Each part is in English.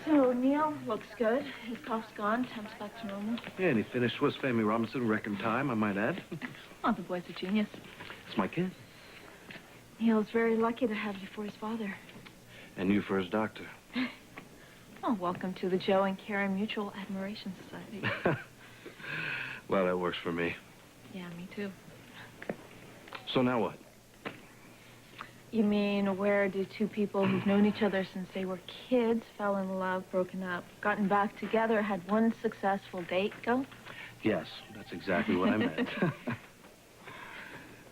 So, Neil looks good. His cough's gone. Temp's back to normal. Yeah, and he finished Swiss Family Robinson in record time, I might add. Oh, the boy's a genius. It's my kid. Neil's very lucky to have you for his father. And you for his doctor. Oh, welcome to the Joe and Karen Mutual Admiration Society. Well, that works for me. Yeah, me too. So now what? You mean, where do two people who've known each other since they were kids, fell in love, broken up, gotten back together, had one successful date go? Yes, that's exactly what I meant.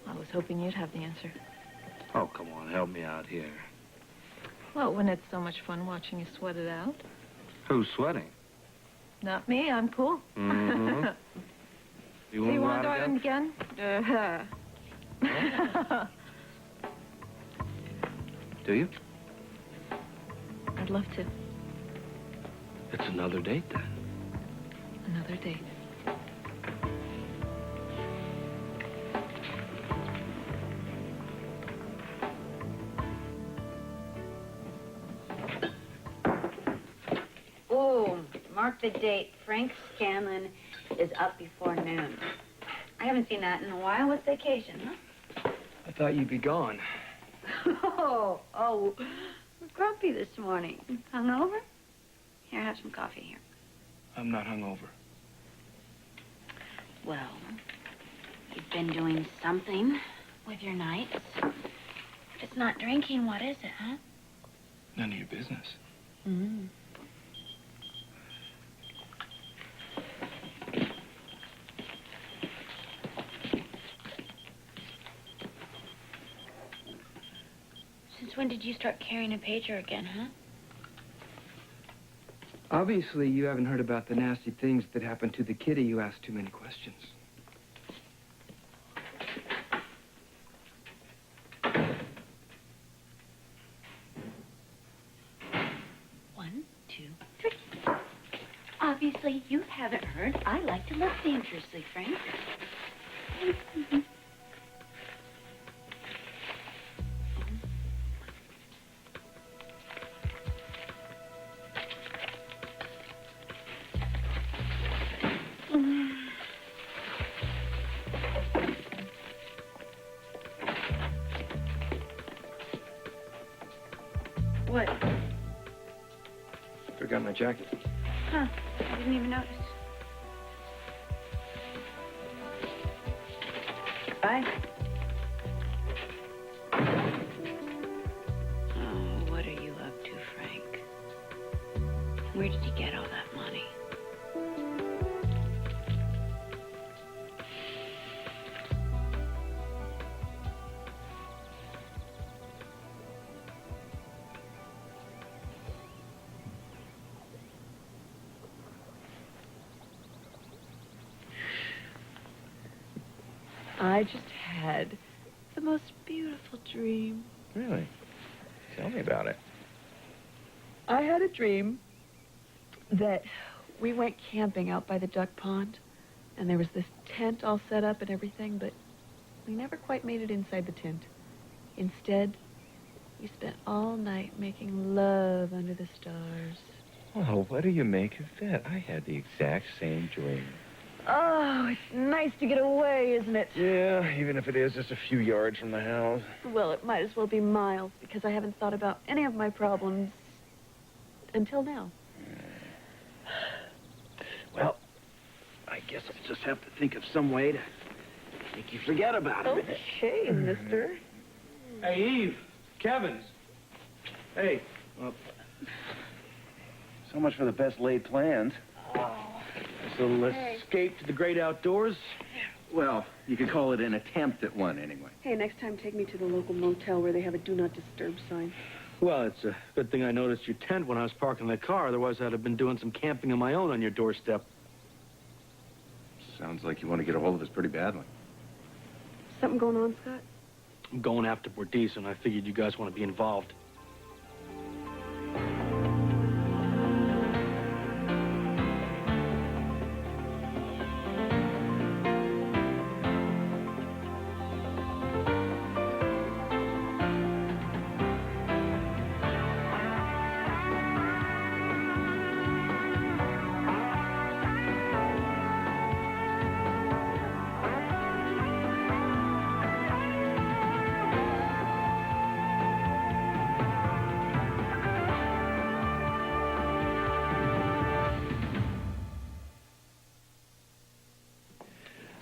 I was hoping you'd have the answer. Oh, come on, help me out here. Well, when it's so much fun watching you sweat it out. Who's sweating? Not me, I'm cool. Mm-hmm. You So you want want to to go out again? Do you? I'd love to. It's another date, then. Another date. Boom. Mark the date. Frank Scanlon is up before noon. I haven't seen that in a while. What's vacation, huh? I thought you'd be gone. Oh, we're grumpy this morning. Hungover? Here, have some coffee here. I'm not hungover. Well, you've been doing something with your nights. If it's not drinking, what is it, huh? None of your business. Mm-hmm. Since when did you start carrying a pager again, huh? Obviously, you haven't heard about the nasty things that happened to the kitty who asked too many questions. One, two, three. Obviously, you haven't heard. I like to look dangerously, Frank. What? Forgot my jacket. Huh. I didn't even notice. Bye. Oh, what are you up to, Frank? Where did you get all that money? I just had the most beautiful dream. Really? Tell me about it. I had a dream that we went camping out by the duck pond, and there was this tent all set up and everything, but we never quite made it inside the tent. Instead, we spent all night making love under the stars. Well, what do you make of that? I had the exact same dream. Oh, it's nice to get away, isn't it? Yeah, even if it is just a few yards from the house. Well, it might as well be miles, because I haven't thought about any of my problems until now. Well, I guess I'll just have to think of some way to make you forget about it. Okay, mister. Hey, Eve. Kevin's. Hey. So much for the best laid plans. This little escape to the great outdoors. Well, you could call it an attempt at one, anyway. Hey, next time take me to the local motel where they have a do not disturb sign. Well, it's a good thing I noticed your tent when I was parking the car. Otherwise, I'd have been doing some camping of my own on your doorstep. Sounds like you want to get a hold of us pretty badly. Something going on, Scott? I'm going after Bordeaux, and I figured you guys want to be involved.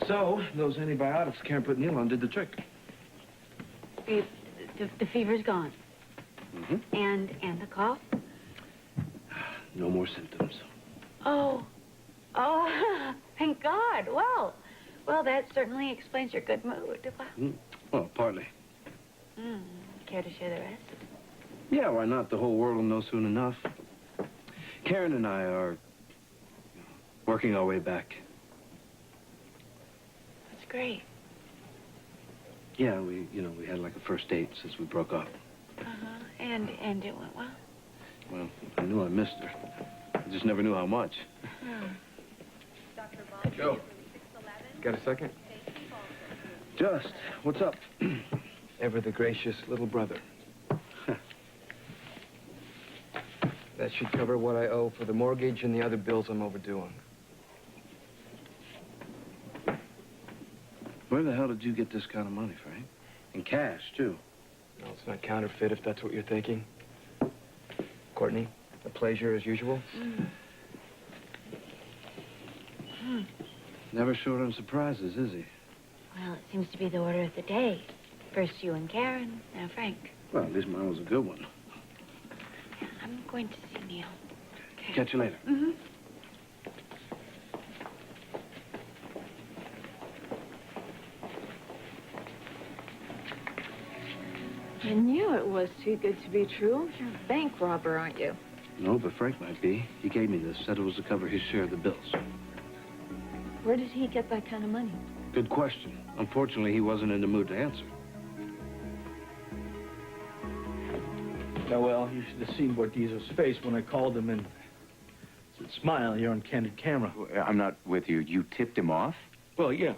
So, those antibiotics Karen put Neil on did the trick. The fever's gone. Mm-hmm. And the cough? No more symptoms. Oh, thank God. Well, that certainly explains your good mood. Well, partly. Care to share the rest? Yeah, why not? The whole world will know soon enough. Karen and I are working our way back. That's great. Yeah, we had like a first date since we broke up. And it went well. Well, I knew I missed her. I just never knew how much. Joe, got a second? Just, what's up? Ever the gracious little brother. That should cover what I owe for the mortgage and the other bills I'm overdue on. Where the hell did you get this kind of money, Frank? In cash, too. No, it's not counterfeit if that's what you're thinking. Courtney, a pleasure as usual. Never short on surprises, is he? Well, it seems to be the order of the day. First you and Karen, now Frank. Well, at least mine was a good one. I'm going to see Neil. Okay. Catch you later. I knew it was too good to be true. You're a bank robber, aren't you? No, but Frank might be. He gave me this, said it was to cover his share of the bills. Where did he get that kind of money? Good question. Unfortunately, he wasn't in the mood to answer. Oh, well, you should have seen Bordizzo's face when I called him and said, "Smile, you're on candid camera." I'm not with you. You tipped him off? Well, yeah.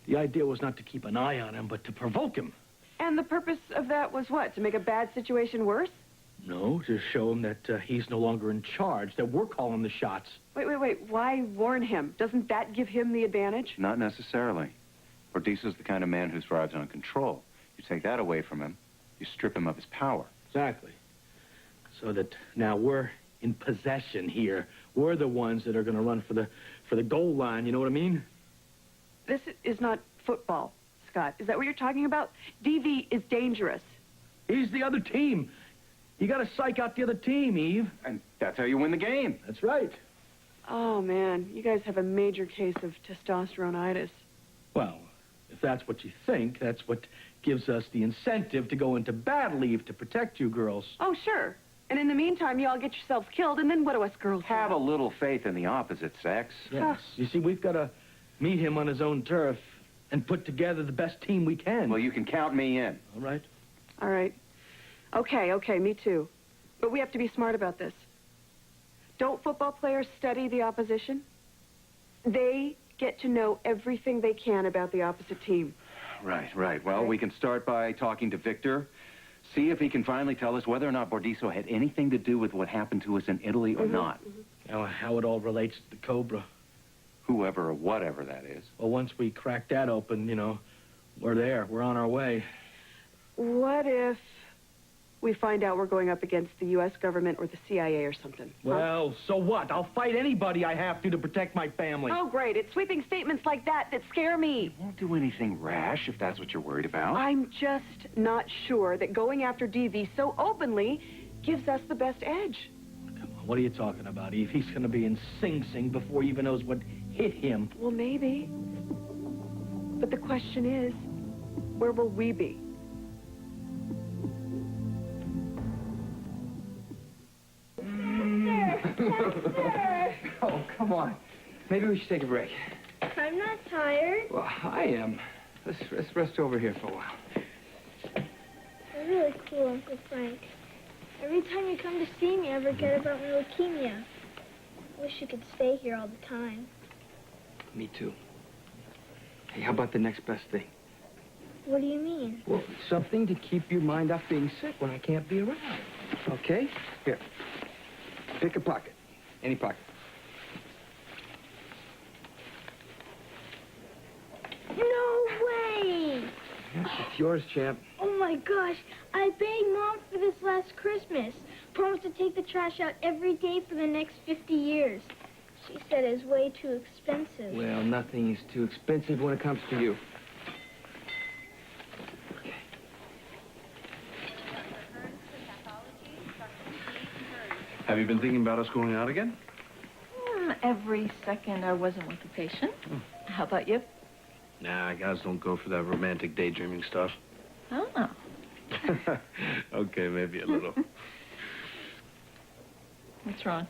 The idea was not to keep an eye on him, but to provoke him. And the purpose of that was what? To make a bad situation worse? No, to show him that he's no longer in charge, that we're calling the shots. Wait. Why warn him? Doesn't that give him the advantage? Not necessarily. Bordizzo's the kind of man who thrives on control. You take that away from him, you strip him of his power. Exactly. So that now we're in possession here. We're the ones that are going to run for the goal line, you know what I mean? This is not football, Scott. Is that what you're talking about? DV is dangerous. He's the other team. You got to psych out the other team, Eve. And that's how you win the game. That's right. Oh, man. You guys have a major case of testosterone-itis. Well, if that's what you think, that's what gives us the incentive to go into battle, Eve, to protect you girls. Oh, sure. And in the meantime, you all get yourselves killed, and then what do us girls Have a do? little faith in the opposite sex. Yes. You see, we've got to meet him on his own turf and put together the best team we can. Well, you can count me in. All right? All right. Okay, me too. But we have to be smart about this. Don't football players study the opposition? They get to know everything they can about the opposite team. Right. Well, we can start by talking to Victor, see if he can finally tell us whether or not Bordizzo had anything to do with what happened to us in Italy or not. Now, how it all relates to the Cobra. Whoever or whatever that is. Well, once we crack that open, we're there. We're on our way. What if we find out we're going up against the U.S. government or the CIA or something? Huh? Well, so what? I'll fight anybody I have to protect my family. Oh, great. It's sweeping statements like that scare me. Won't do anything rash if that's what you're worried about. I'm just not sure that going after DV so openly gives us the best edge. Come on, what are you talking about, Eve? He's going to be in Sing Sing before he even knows what hit him. Well, maybe. But the question is, where will we be? Oh, come on. Maybe we should take a break. I'm not tired. Well, I am. Let's rest over here for a while. You're really cool, Uncle Frank. Every time you come to see me, I forget about my leukemia. I wish you could stay here all the time. Me too. Hey, how about the next best thing? What do you mean? Well, something to keep your mind off being sick when I can't be around. Okay? Here. Pick a pocket. Any pocket. No way! It's yours, champ. Oh my gosh, I begged Mom for this last Christmas. Promised to take the trash out every day for the next 50 years. She said it's way too expensive. Well, nothing is too expensive when it comes to you. Have you been thinking about us going out again? Every second I wasn't with the patient. How about you? Nah, guys don't go for that romantic daydreaming stuff. Oh. Okay, maybe a little. What's wrong?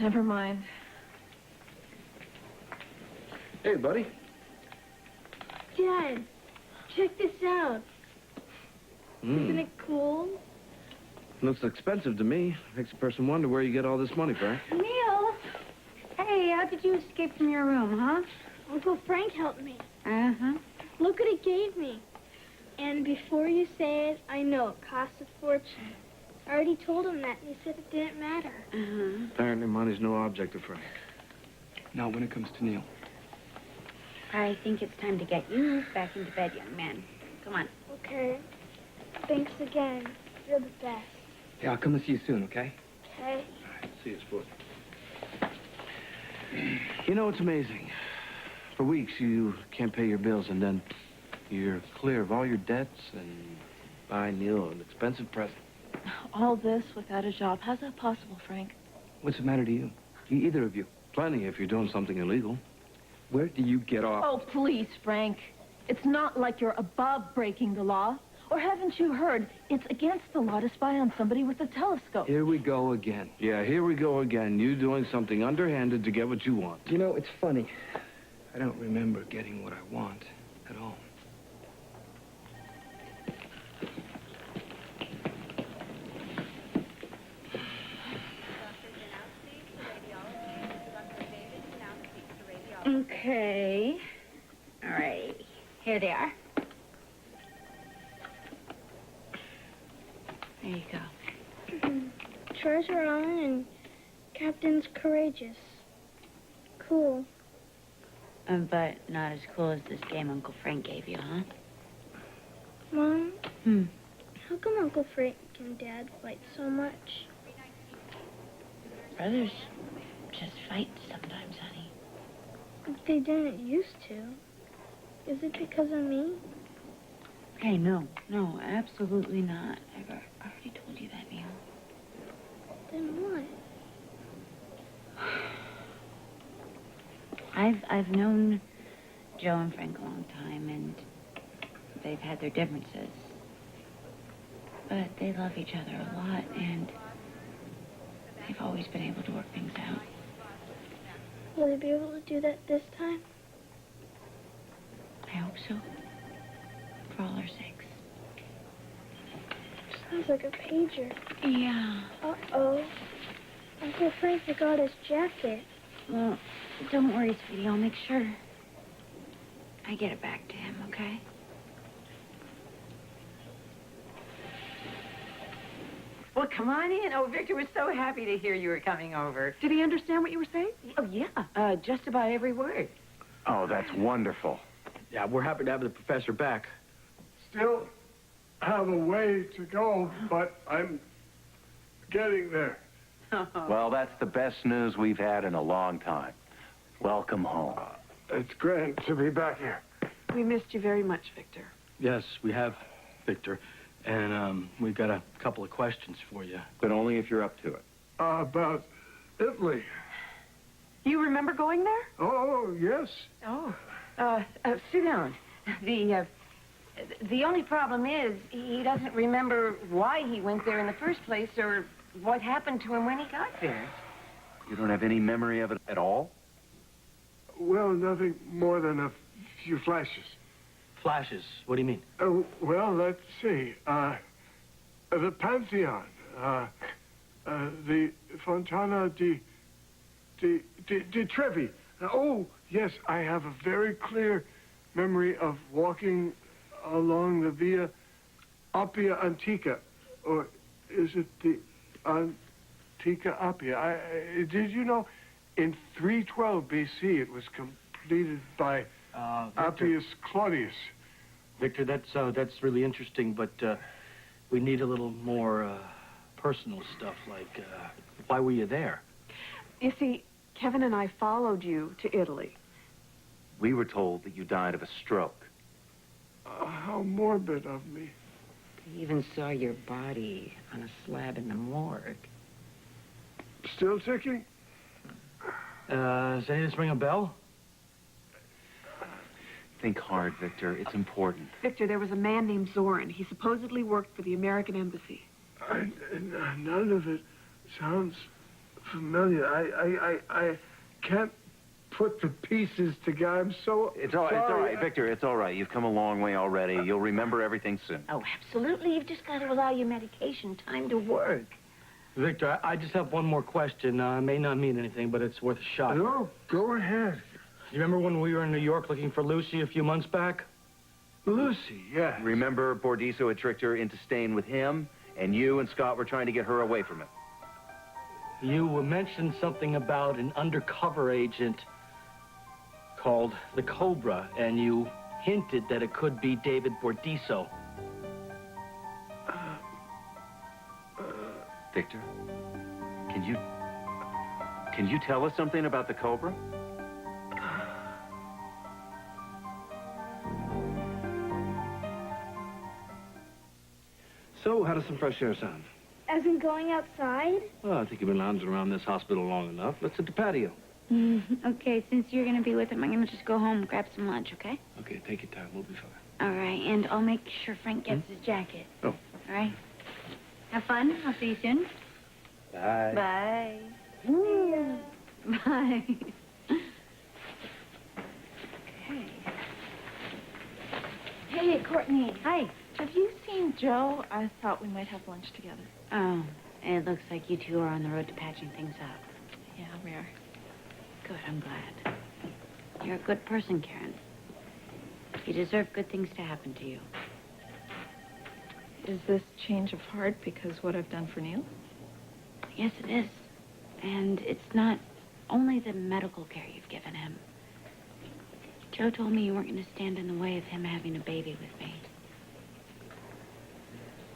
Never mind. Hey, buddy. Dad, check this out. Isn't it cool? Looks expensive to me. Makes a person wonder where you get all this money, Frank. Neil! Hey, how did you escape from your room, huh? Uncle Frank helped me. Uh-huh. Look what he gave me. And before you say it, I know it costs a fortune. I already told him that, and he said it didn't matter. Uh-huh. Apparently money's no object to Frank. Not when it comes to Neil. I think it's time to get you back into bed, young man. Come on. Okay. Thanks again. You're the best. Yeah, I'll come and see you soon, okay? Okay? See you, sport. You know, it's amazing. For weeks, you can't pay your bills, and then you're clear of all your debts and buy Neil an expensive present. All this without a job. How's that possible, Frank? What's the matter to you? Either of you? Plenty if you're doing something illegal. Where do you get off? Oh, please, Frank. It's not like you're above breaking the law. Or haven't you heard? It's against the law to spy on somebody with a telescope. Here we go again. Yeah, here we go again. You doing something underhanded to get what you want. You know, it's funny. I don't remember getting what I want at all. Okay. All right. Here they are. There you go. Treasure on and Captain's courageous. Cool. But not as cool as this game Uncle Frank gave you, huh? Mom, Hmm. how come Uncle Frank and Dad fight so much? Brothers just fight sometimes, honey. They didn't used to. Is it because of me? Hey, no, absolutely not. I've already told you that, Neil. Then what? I've known Joe and Frank a long time, and they've had their differences. But they love each other a lot, and they've always been able to work things out. Will they be able to do that this time? I hope so. For all our sakes. Sounds like a pager. Yeah. Uh-oh. Uncle Frank forgot his jacket. Well, don't worry, sweetie. I'll make sure I get it back to him, okay? Well, come on in. Oh, Victor was so happy to hear you were coming over. Did he understand what you were saying? Oh, yeah. Just about every word. Oh, that's wonderful. Yeah, we're happy to have the professor back. Still have a way to go, but I'm getting there. Well, that's the best news we've had in a long time. Welcome home. It's grand to be back here. We missed you very much, Victor. Yes, we have, Victor. And we've got a couple of questions for you. But only if you're up to it. About Italy. You remember going there? Oh, yes. Oh, sit down. The only problem is he doesn't remember why he went there in the first place or what happened to him when he got there. You don't have any memory of it at all? Well, nothing more than a few flashes. Flashes? What do you mean? Oh, well, let's see. The Pantheon. The Fontana di Trevi. Oh, yes, I have a very clear memory of walking along the Via Appia Antica. Or is it the Antica Appia? Did you know in 312 B.C. it was completed by Appius Claudius? Victor, that's really interesting, but we need a little more personal stuff, like why were you there? You see, Kevin and I followed you to Italy. We were told that you died of a stroke. How morbid of me. They even saw your body on a slab in the morgue. Still ticking? Does any of this ring a bell? Think hard, Victor. It's important. Victor, there was a man named Zoran. He supposedly worked for the American embassy. None of it sounds familiar. I can't put the pieces together. I'm so It's all right, Victor. It's all right. You've come a long way already. You'll remember everything soon. Oh, absolutely. You've just got to allow your medication time to work. Victor, I just have one more question. It may not mean anything, but it's worth a shot. No, go ahead. You remember when we were in New York looking for Lucy a few months back? Lucy, yeah. Remember Bordiso had tricked her into staying with him, and you and Scott were trying to get her away from him. You mentioned something about an undercover agent called the Cobra, and you hinted that it could be David Bordiso. Victor, can you tell us something about the Cobra? So, how does some fresh air sound? As in going outside? Well, I think you've been lounging around this hospital long enough. Let's hit the patio. Okay, since you're going to be with him, I'm going to just go home and grab some lunch, okay? Okay, take your time. We'll be fine. All right, and I'll make sure Frank gets his jacket. Oh. All right? Have fun. I'll see you soon. Bye. Bye. Woo. Bye. Hey. Hey, Courtney. Hi. Have you seen Joe? I thought we might have lunch together. Oh, it looks like you two are on the road to patching things up. Yeah, we are. Good, I'm glad. You're a good person, Karen. You deserve good things to happen to you. Is this change of heart because what I've done for Neil? Yes, it is. And it's not only the medical care you've given him. Joe told me you weren't going to stand in the way of him having a baby with me.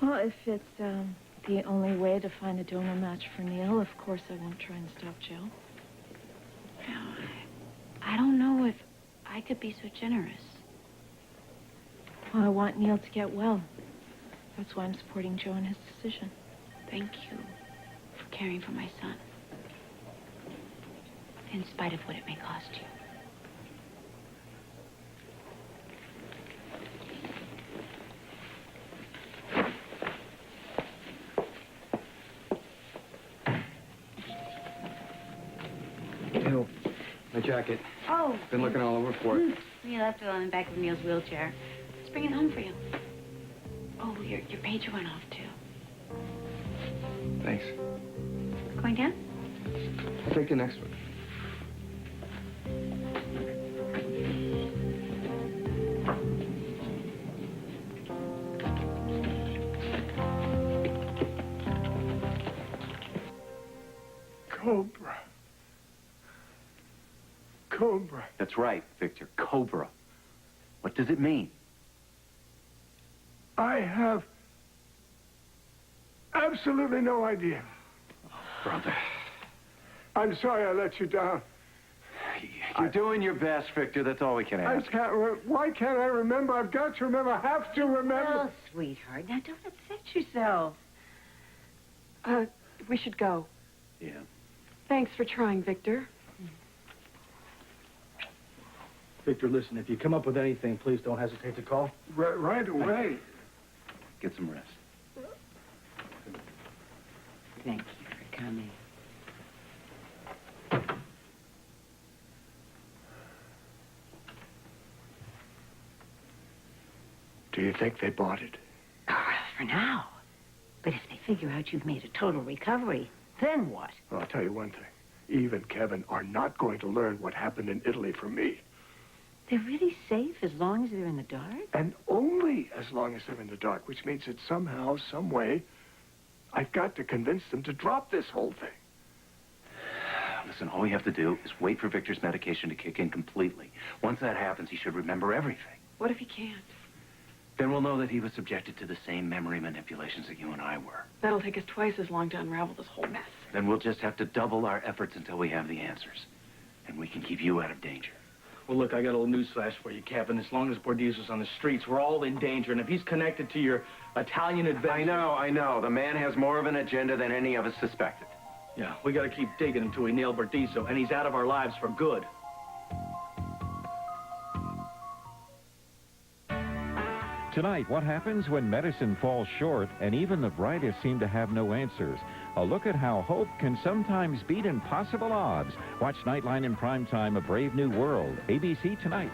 Well, if it's the only way to find a donor match for Neil, of course I won't try and stop Joe. Now, I don't know if I could be so generous. Well, I want Neil to get well. That's why I'm supporting Joe in his decision. Thank you for caring for my son. In spite of what it may cost you. Ew, my jacket. Oh. Been looking all over for it. You left it on the back of Neil's wheelchair. Let's bring it home for you. Oh, your pager went off, too. Thanks. Going down? I'll take the next one. Cobra. Cobra. That's right, Victor. Cobra. What does it mean? I have absolutely no idea. Brother. I'm sorry I let you down. You're doing your best, Victor. That's all we can I ask. can't. Why can't I remember? I've got to remember. I have to remember. Oh, sweetheart, now don't upset yourself. We should go. Yeah. Thanks for trying, Victor. Victor, listen, if you come up with anything, please don't hesitate to call. Right away. Get some rest. Thank you for coming. Do you think they bought it? For now. But if they figure out you've made a total recovery, then what? Well, I'll tell you one thing. Eve and Kevin are not going to learn what happened in Italy from me. They're really safe as long as they're in the dark? And only as long as they're in the dark, which means that somehow, some way, I've got to convince them to drop this whole thing. Listen, all we have to do is wait for Victor's medication to kick in completely. Once that happens, he should remember everything. What if he can't? Then we'll know that he was subjected to the same memory manipulations that you and I were. That'll take us twice as long to unravel this whole mess. Then we'll just have to double our efforts until we have the answers. And we can keep you out of danger. Well, look, I got a little newsflash for you, Kevin. As long as Bordizzo's on the streets, we're all in danger. And if he's connected to your Italian adventure... I know. The man has more of an agenda than any of us suspected. Yeah, we got to keep digging until we nail Bordizzo, and he's out of our lives for good. Tonight, what happens when medicine falls short and even the brightest seem to have no answers? A look at how hope can sometimes beat impossible odds. Watch Nightline in primetime, A Brave New World, ABC tonight.